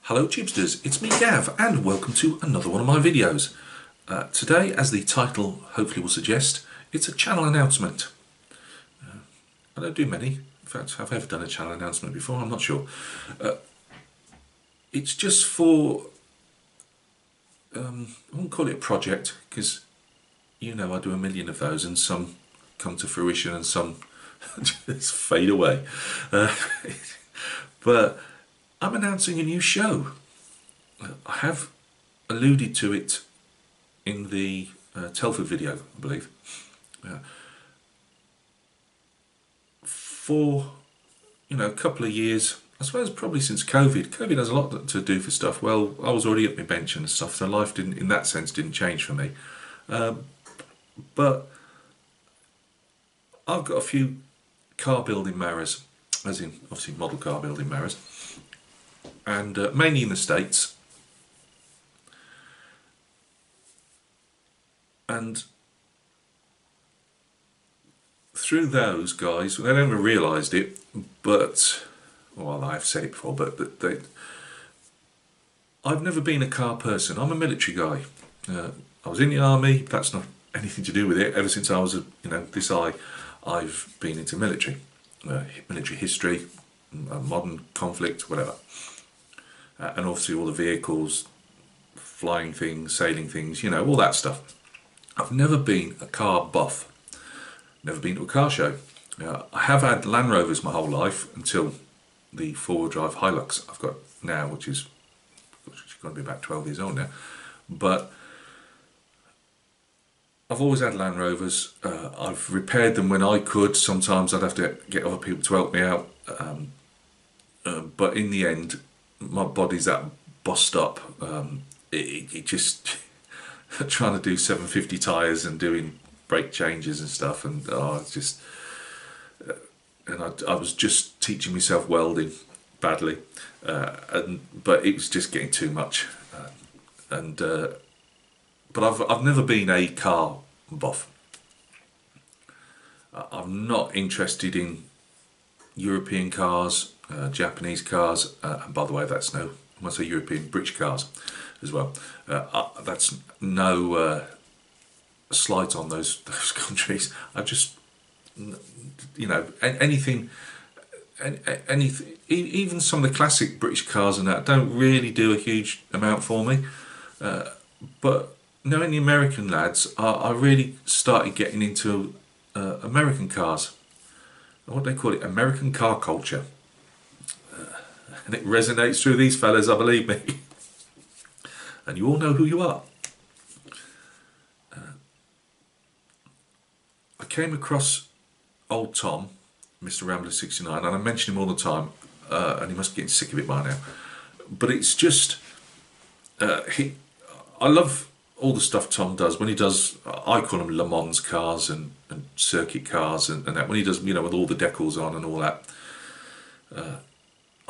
Hello Tubesters, it's me Gav and welcome to another one of my videos. Today, as the title hopefully will suggest, it's a channel announcement. I don't do many, in fact have I ever done a channel announcement before? I'm not sure. It's just for, I won't call it a project because you know I do a million of those and some come to fruition and some just fade away. But I'm announcing a new show. I have alluded to it in the Telford video, I believe. For, a couple of years, I suppose probably since COVID. COVID has a lot to do for stuff. Well, I was already at my bench and stuff, so life didn't, in that sense, didn't change for me. But I've got a few car building marrows, as in obviously model car building marrows, and mainly in the States. And through those guys, they never realised it, but, well, I've said it before, but I've never been a car person. I'm a military guy. I was in the army. That's not anything to do with it. Ever since I was, this eye, I've been into military history, modern conflict, whatever. And obviously all the vehicles, flying things, sailing things, all that stuff. I've never been a car buff, never been to a car show. I have had Land Rovers my whole life until the four-wheel drive Hilux I've got now, which is going to be about 12 years old now. But I've always had Land Rovers. I've repaired them when I could. Sometimes I'd have to get other people to help me out. But in the end, my body's that bossed up. It just trying to do 750 tyres and doing brake changes and stuff, and it's just. And I was just teaching myself welding badly, but it was just getting too much. But I've never been a car buff. I'm not interested in European cars, Japanese cars, and by the way, that's no, when I say European, British cars as well. That's no slight on those countries. I just, anything, even some of the classic British cars and that don't really do a huge amount for me. But knowing the American lads, I really started getting into American cars. What do they call it? American car culture. And it resonates through these fellas, I believe me. And you all know who you are. I came across old Tom, Mr. Rambler 69, and I mention him all the time, and he must be getting sick of it by now. But it's just, I love all the stuff Tom does. When he does, I call them Le Mans cars and circuit cars and that. When he does, with all the decals on and all that.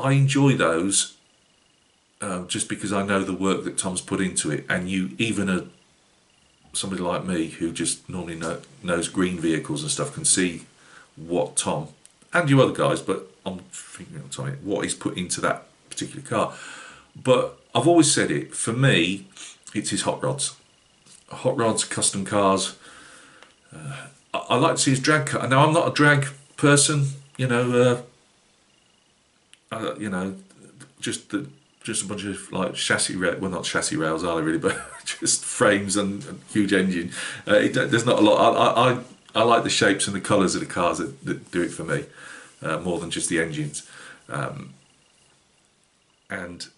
I enjoy those just because I know the work that Tom's put into it, and even somebody like me who just normally knows green vehicles and stuff can see what Tom and you other guys, but I'm thinking of Tommy, what he's put into that particular car. But I've always said it, for me, it's his hot rods, custom cars. I like to see his drag car. Now I'm not a drag person, just a bunch of like chassis rails, well not chassis rails are they really, but just frames and huge engine. There's not a lot. I like the shapes and the colours of the cars that do it for me, more than just the engines. And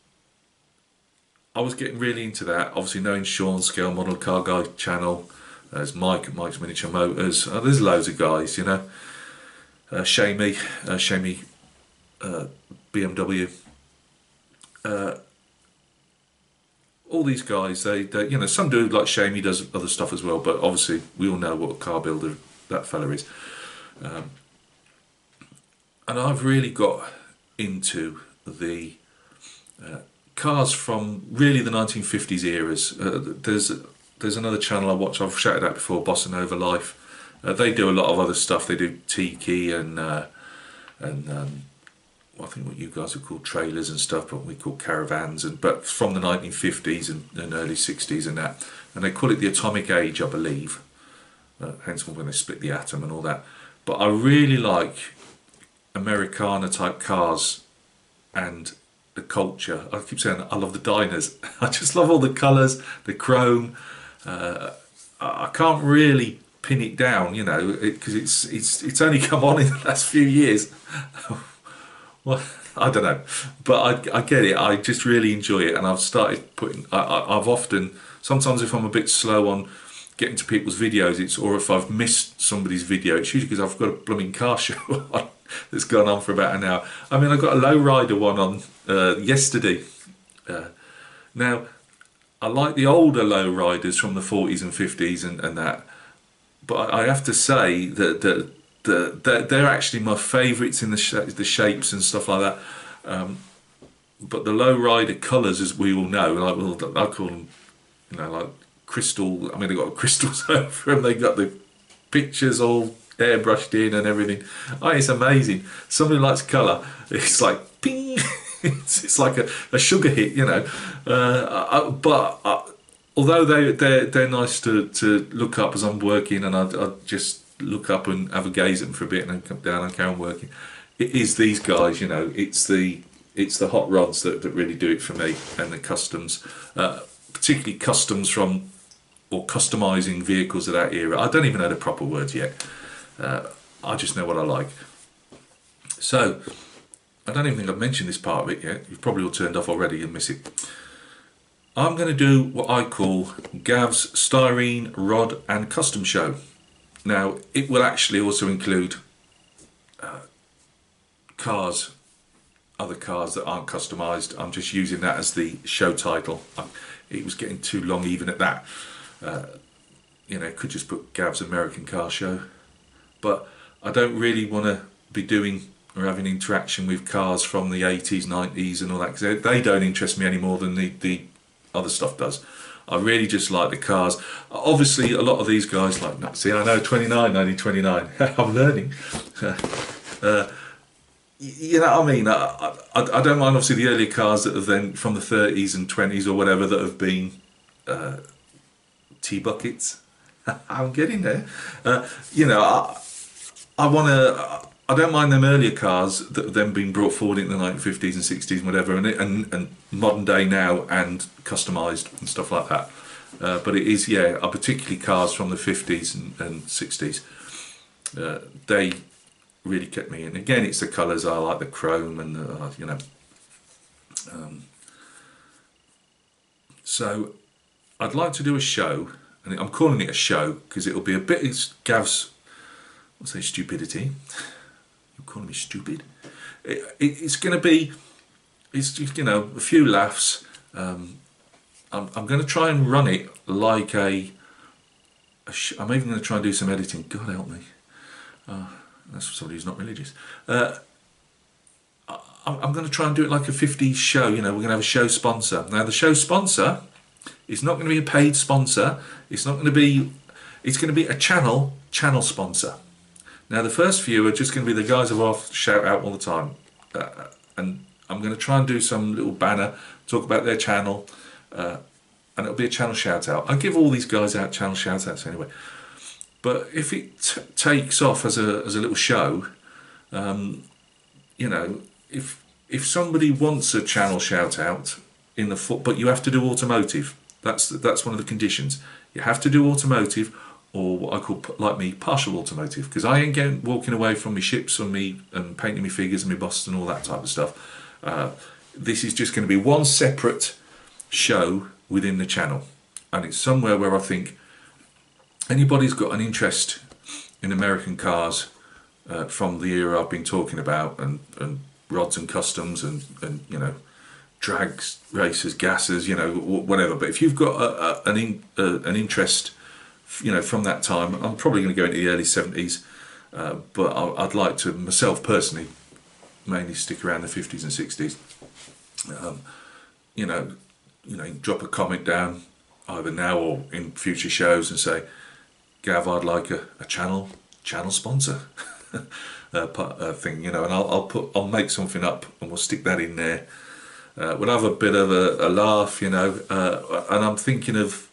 I was getting really into that, obviously knowing Sean, Scale Model Car Guy channel. There's Mike's Miniature Motors. There's loads of guys, Shamey BMW. All these guys, they some do, like Shamey does other stuff as well, but obviously we all know what a car builder that fella is. And I've really got into the cars from really the 1950s eras. There's another channel I watch, I've shouted out before, Bossa Nova Life. They do a lot of other stuff. They do Tiki and I think what you guys would call trailers and stuff, but we call caravans, but from the 1950s and early 60s and that, and they call it the atomic age, I believe. Hence when they split the atom and all that. But I really like Americana type cars and the culture. I keep saying I love the diners. I just love all the colours, the chrome. I can't really pin it down, you know, because it's only come on in the last few years. Well, I don't know, but I get it. I just really enjoy it, and I've started putting. I've often, sometimes if I'm a bit slow on getting to people's videos, or if I've missed somebody's video, it's usually because I've got a blooming car show on that's gone on for about an hour. I mean, I got a lowrider one on yesterday. Now, I like the older lowriders from the 40s and 50s and that, but I have to say that they're actually my favourites in the shapes and stuff like that. But the lowrider colours, as we all know, like I call them, you know, like crystal. I mean, they got crystals over them. They got the pictures all airbrushed in and everything. Oh, it's amazing. Somebody likes colour. It's like ping. it's like a sugar hit, you know. But although they're nice to look up as I'm working, and I just look up and have a gaze at them for a bit and then come down and carry on working. It is these guys, you know. It's the hot rods that really do it for me, and the customs, particularly customs from, or customising vehicles of that era. I don't even know the proper words yet. I just know what I like. So, I don't even think I've mentioned this part of it yet. You've probably all turned off already and miss it. I'm going to do what I call Gav's Styrene Rod and Custom Show. Now, it will actually also include cars, other cars that aren't customised. I'm just using that as the show title. It was getting too long even at that. You know, could just put Gav's American Car Show. But I don't really want to be doing or having interaction with cars from the 80s, 90s and all that, because they don't interest me any more than the other stuff does. I really just like the cars. Obviously, a lot of these guys, like, see, I know 1929. I'm learning. You know what I mean? I don't mind, obviously, the earlier cars that have then, from the 30s and 20s or whatever, that have been T-buckets. I'm getting there. You know, I don't mind them earlier cars that have then been brought forward in the 1950s and 60s and whatever, and modern day now and customised and stuff like that. But it is, yeah, particularly cars from the 50s and 60s. They really kept me in. Again, it's the colours. I like the chrome and the, you know. So I'd like to do a show, and I'm calling it a show because it'll be a bit. It's Gav's, let's say, stupidity. You're calling me stupid. It's going to be, it's, you know, a few laughs. I'm going to try and run it like I'm even going to try and do some editing. God help me. That's for somebody who's not religious. I'm going to try and do it like a 50s show. You know, we're going to have a show sponsor. Now, the show sponsor is not going to be a paid sponsor. It's not going to be. It's going to be a channel sponsor. Now, the first few are just going to be the guys who I'll shout out all the time, and I'm going to try and do some little banner, talk about their channel, and it'll be a channel shout out. I give all these guys out channel shout outs anyway. But if it takes off as a little show, you know, if somebody wants a channel shout out in the foot, but you have to do automotive. That's one of the conditions. You have to do automotive, or what I call, like me, partial automotive, because I ain't walking away from my ships and me and painting my figures and my busts and all that type of stuff. This is just going to be one separate show within the channel, and it's somewhere where I think anybody's got an interest in American cars from the era I've been talking about, and rods and customs and you know, drags, racers, gassers, you know, whatever. But if you've got an interest, you know, from that time, I'm probably going to go into the early 70s, but I'd like to, myself personally, mainly stick around the 50s and 60s. You know, drop a comment down either now or in future shows and say, Gav, I'd like a channel sponsor. thing, you know, and I'll make something up and we'll stick that in there. We'll have a bit of a laugh, you know, and I'm thinking of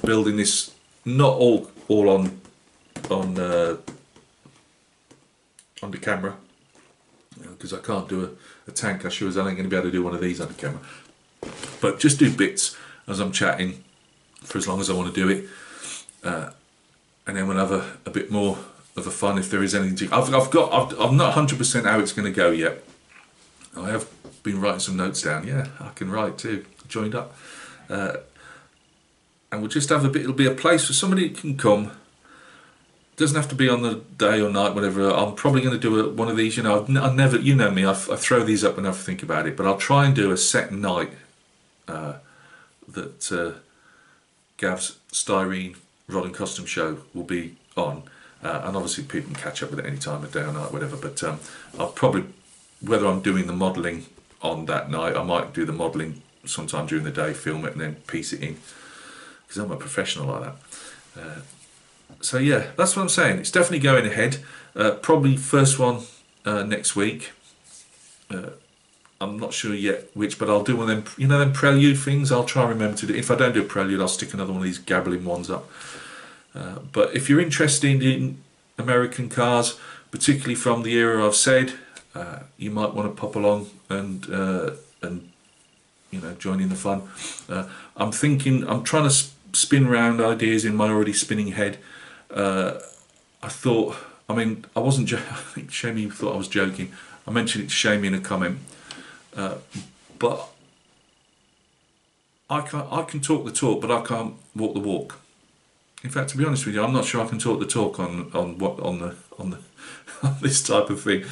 building this not all on on the camera, because I can't do a tank. I sure as hell ain't going to be able to do one of these on the camera, but just do bits as I'm chatting for as long as I want to do it, and then we'll have a bit more of a fun if there is anything. I'm not 100% how it's going to go yet. I have been writing some notes down. Yeah, I can write too. Joined up, and we'll just have a bit. It'll be a place for somebody that can come. Doesn't have to be on the day or night, whatever. I'm probably going to do one of these. You know, I never. You know me. I throw these up and never think about it. But I'll try and do a set night that Gav's Styrene Rod and Custom Show will be on, and obviously people can catch up with it any time of day or night, whatever. But I'll probably, whether I'm doing the modelling on that night, I might do the modelling sometime during the day, film it, and then piece it in, because I'm a professional like that. So yeah, that's what I'm saying. It's definitely going ahead. Probably first one next week. I'm not sure yet which, but I'll do one of them, you know, them prelude things. I'll try and remember to do. If I don't do a prelude, I'll stick another one of these gabbling ones up. But if you're interested in American cars, particularly from the era I've said, you might want to pop along and you know, join in the fun. I'm trying to spin round ideas in my already spinning head. I thought, I mean, I wasn't. I think Shamey thought I was joking. I mentioned it to Shamey in a comment, but I can talk the talk, but I can't walk the walk. In fact, to be honest with you, I'm not sure I can talk the talk on this type of thing.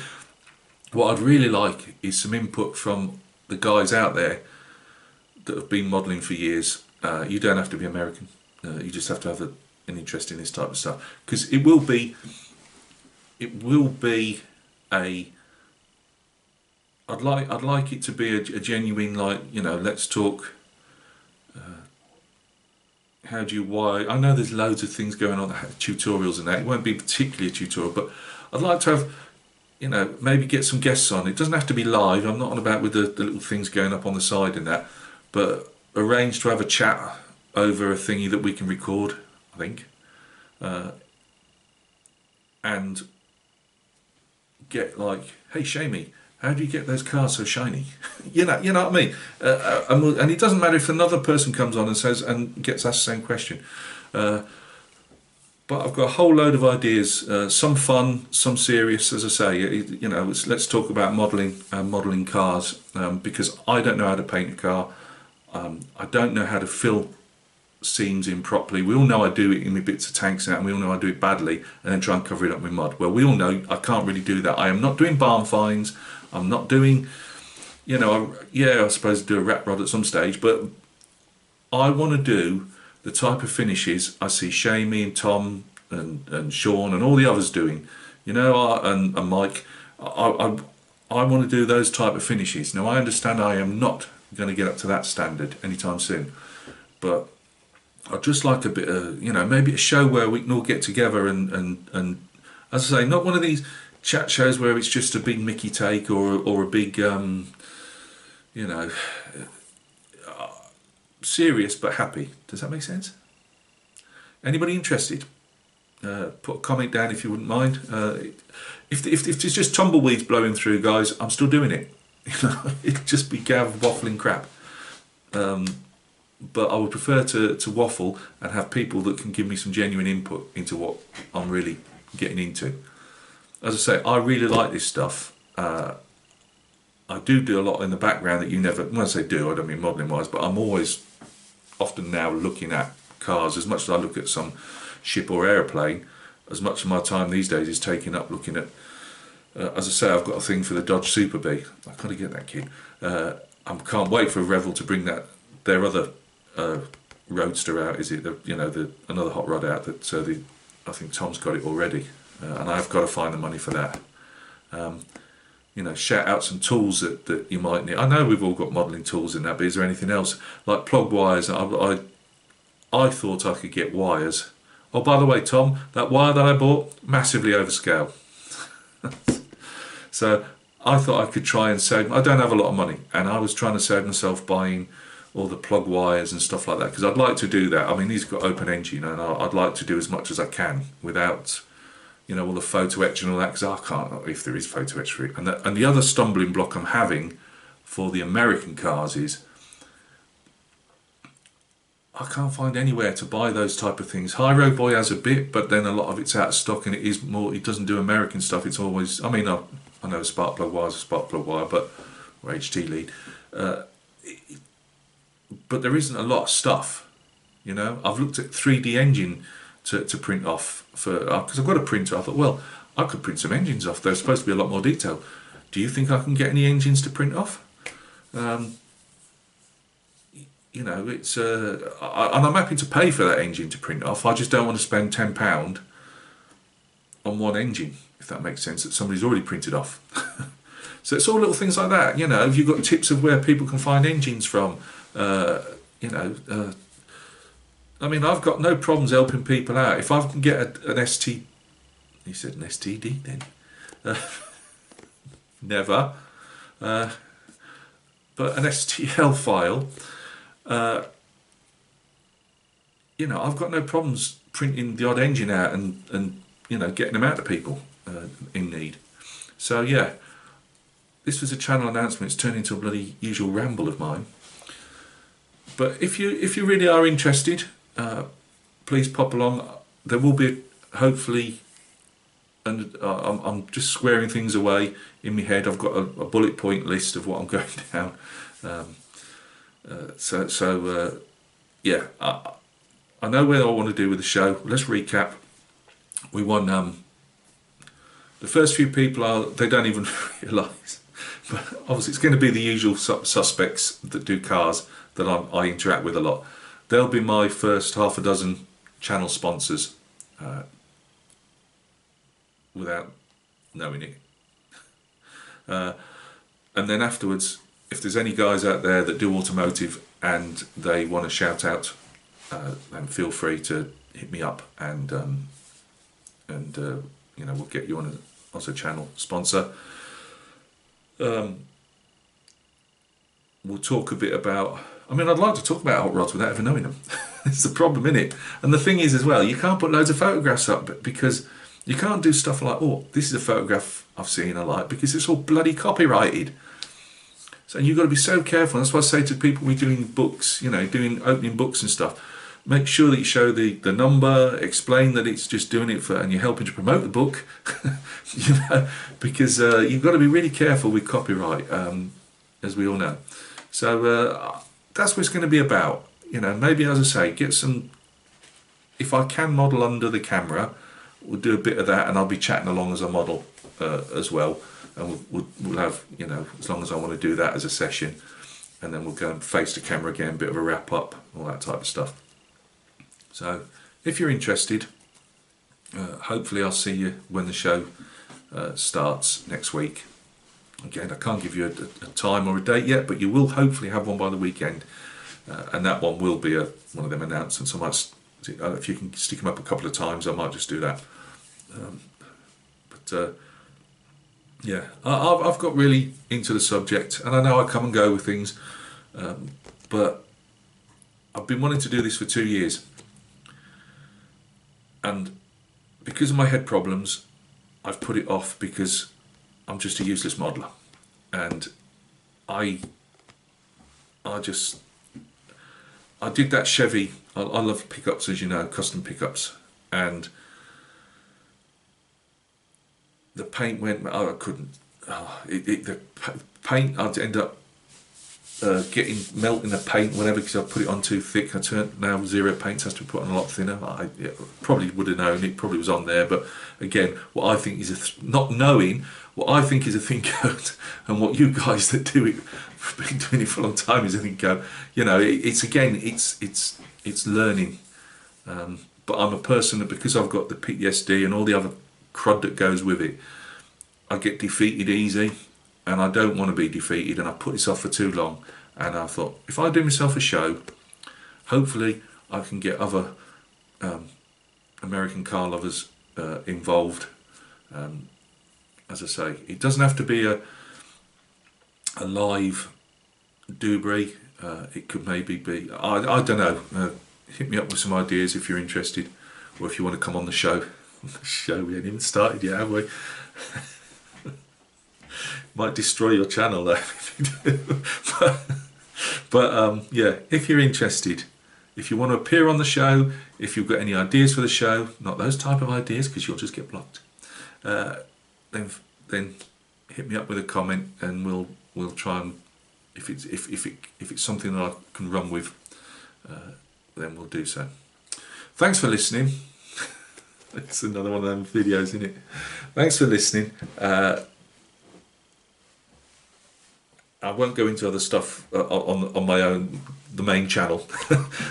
What I'd really like is some input from the guys out there that have been modelling for years. You don't have to be American. You just have to have an interest in this type of stuff, because it will be a. I'd like it to be a genuine, like, you know, let's talk. How do you why? I know there's loads of things going on, tutorials and that. It won't be particularly a tutorial, but I'd like to have, you know, maybe get some guests on. It doesn't have to be live. I'm not on about with the little things going up on the side and that, but arrange to have a chat over a thingy that we can record, I think, and get like, hey Shamey, how do you get those cars so shiny? you know what I mean. And it doesn't matter if another person comes on and says and gets asked the same question. But I've got a whole load of ideas, some fun, some serious. As I say, you know, let's talk about modelling cars, because I don't know how to paint a car. I don't know how to fill seams in properly. We all know I do it in my bits of tanks out, and we all know I do it badly and then try and cover it up with mud. Well, we all know I can't really do that. I am not doing barn finds. I'm not doing, you know, I suppose do a rat rod at some stage, but I want to do the type of finishes I see Shamey and Tom and Sean and all the others doing, you know, and Mike. I want to do those type of finishes. Now, I understand I am not going to get up to that standard anytime soon, but I'd just like a bit of, you know, maybe a show where we can all get together and as I say, not one of these chat shows where it's just a big Mickey take or a big, you know, serious but happy. Does that make sense? Anybody interested? Put a comment down if you wouldn't mind. If it's just tumbleweeds blowing through, guys, I'm still doing it. You know, it'd just be Gav waffling crap. But I would prefer to waffle and have people that can give me some genuine input into what I'm really getting into. As I say, I really like this stuff. I do a lot in the background that you never, when I say do, I don't mean modelling wise, but I'm always often now looking at cars. As much as I look at some ship or aeroplane, as much of my time these days is taken up looking at, as I say, I've got a thing for the Dodge Super Bee. I've got to get that kid. I can't wait for Revel to bring their other roadster out. Is it another hot rod out that I think Tom's got it already, and I've got to find the money for that. You know, shout out some tools that you might need. I know we've all got modelling tools in that, but is there anything else like plug wires? I thought I could get wires. Oh, by the way, Tom, that wire that I bought, massively overscale. So I thought I could try and save. I don't have a lot of money, and I was trying to save myself buying all the plug wires and stuff like that, because I'd like to do that. I mean, these got open engine, and I'd like to do as much as I can without, you know, all the photo etch and all that, because I can't, if there is photo etch for it. And the other stumbling block I'm having for the American cars is I can't find anywhere to buy those type of things. Hyro Boy has a bit, but then a lot of it's out of stock, and it is more. It doesn't do American stuff. It's always. I mean, I know a spark plug wire is a spark plug wire, but or HT lead, but there isn't a lot of stuff. You know, I've looked at 3D engine to print off for because I've got a printer. I thought, well, I could print some engines off. There's supposed to be a lot more detail. Do you think I can get any engines to print off? You know, it's and I'm happy to pay for that engine to print off. I just don't want to spend £10 on one engine, if that makes sense, that somebody's already printed off. So it's all little things like that. You know, if you've got tips of where people can find engines from, you know, I mean, I've got no problems helping people out. If I can get an ST, he said an STD then, never, but an STL file. You know, I've got no problems printing the odd engine out and you know, getting them out to people in need. So yeah, this was a channel announcement. It's turned into a bloody usual ramble of mine. But if you really are interested, please pop along. There will be hopefully, and I'm just squaring things away in my head. I've got a bullet point list of what I'm going down. Yeah, I know where I want to do with the show. Let's recap. We won. The first few people they don't even realise, but obviously it's going to be the usual suspects that do cars that I interact with a lot. They'll be my first half a dozen channel sponsors, without knowing it. And then afterwards, if there's any guys out there that do automotive and they want to shout out, then feel free to hit me up, and you know, we'll get you on as a channel sponsor. We'll talk a bit about. I mean, I'd like to talk about hot rods without ever knowing them. It's the problem, isn't it? And the thing is, as well, you can't put loads of photographs up because you can't do stuff like, oh, this is a photograph I've seen I like, because it's all bloody copyrighted. So you've got to be so careful. That's why I say to people we're doing books, you know, doing opening books and stuff, make sure that you show the number, explain that it's just doing it for, and you're helping to promote the book, you know, because you've got to be really careful with copyright, as we all know. So that's what it's going to be about. You know, maybe, as I say, get some, if I can model under the camera, we'll do a bit of that, and I'll be chatting along as I model as well. And we'll have, you know, as long as I want to do that as a session, and then we'll go and face the camera again, bit of a wrap up, all that type of stuff. So if you're interested, hopefully I'll see you when the show starts next week. Again, I can't give you a time or a date yet, but you will hopefully have one by the weekend, and that one will be one of them announcements. I might, if you can stick them up a couple of times, I might just do that. Yeah, I've got really into the subject, and I know I come and go with things, but I've been wanting to do this for 2 years, and because of my head problems, I've put it off because I'm just a useless modeler, and I did that Chevy. I love pickups, as you know, custom pickups, and the paint went. I couldn't. The paint. I'd end up melting the paint, whatever, because I put it on too thick. I turned now Zero Paints has to be put on a lot thinner. I probably would have known it. Probably was on there, but again, what I think is not knowing what I think is a thin coat, and what you guys that do it, have been doing it for a long time, is a thin coat. You know, it's learning. But I'm a person that, because I've got the PTSD and all the other crud that goes with it, I get defeated easy, and I don't want to be defeated, and I put this off for too long. And I thought, if I do myself a show, hopefully I can get other American car lovers involved, as I say, it doesn't have to be a live Dubry. It could maybe be, I don't know, hit me up with some ideas if you're interested, or if you want to come on the show. We ain't even started yet, have we? Might destroy your channel though if you do. But yeah, if you're interested, if you want to appear on the show, if you've got any ideas for the show, not those type of ideas because you'll just get blocked, then hit me up with a comment, and we'll try and, if it's something that I can run with, then we'll do so. Thanks for listening. It's another one of them videos, isn't it? Thanks for listening. I won't go into other stuff on my own, the main channel,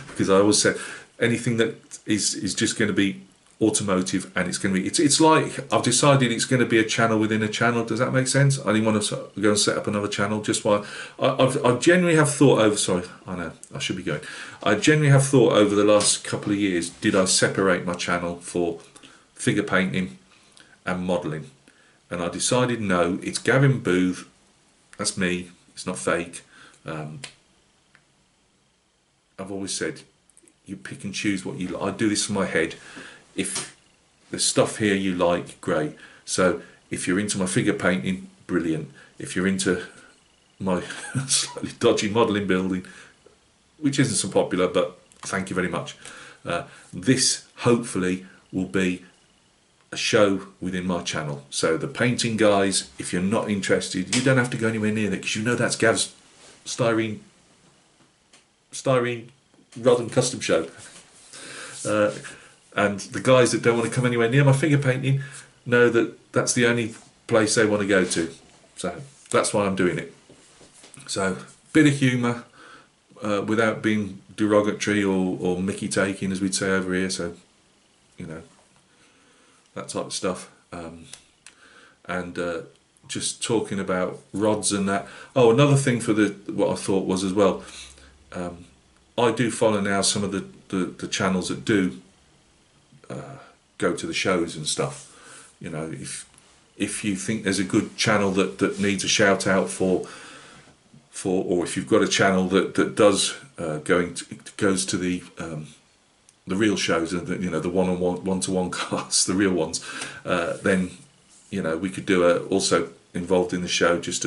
because I always say anything that is just going to be automotive, and it's going to be, it's like I've decided it's going to be a channel within a channel. Does that make sense? I didn't want to go and set up another channel just while I genuinely have thought over. Sorry, I know I should be going. I genuinely have thought over the last couple of years, did I separate my channel for figure painting and modelling? And I decided no, it's Gavin Booth. That's me. It's not fake. I've always said you pick and choose what you like. I do this in my head. If there's stuff here you like, great. So if you're into my figure painting, brilliant. If you're into my slightly dodgy modelling building, which isn't so popular, but thank you very much. This hopefully will be a show within my channel. So the painting guys, if you're not interested, you don't have to go anywhere near that, because you know that's Gav's styrene rod and custom show. And the guys that don't want to come anywhere near my figure painting know that that's the only place they want to go to. So that's why I'm doing it. So bit of humour without being derogatory or mickey taking, as we'd say over here. So, you know, that type of stuff. And just talking about rods and that. Oh, another thing for what I thought was as well, I do follow now some of the channels that do go to the shows and stuff. You know, if you think there's a good channel that needs a shout out for, or if you've got a channel that does goes to the real shows, and you know, the one-to-one casts, the real ones, then you know, we could do also involved in the show just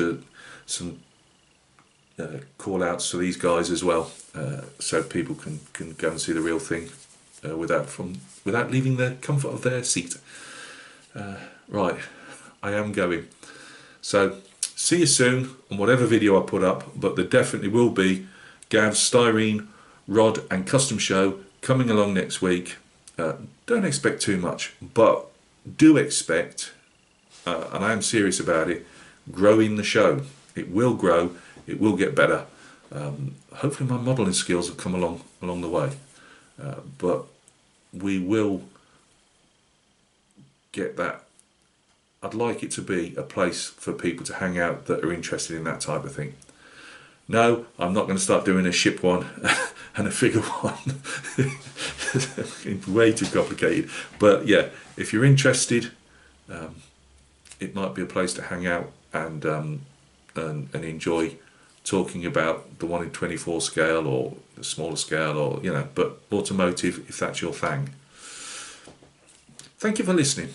some call outs for these guys as well, so people can go and see the real thing without leaving the comfort of their seat. Right, I am going. So see you soon on whatever video I put up, but there definitely will be Gav's styrene rod and custom show coming along next week. Don't expect too much, but do expect, and I am serious about it, growing the show. It will grow, it will get better. Hopefully my modelling skills have come along the way, but we will get that. I'd like it to be a place for people to hang out that are interested in that type of thing. No, I'm not going to start doing a ship one and a figure one. It's way too complicated. But yeah, if you're interested, it might be a place to hang out and enjoy talking about the 1 in 24 scale or the smaller scale, or you know, but automotive, if that's your thing. Thank you for listening.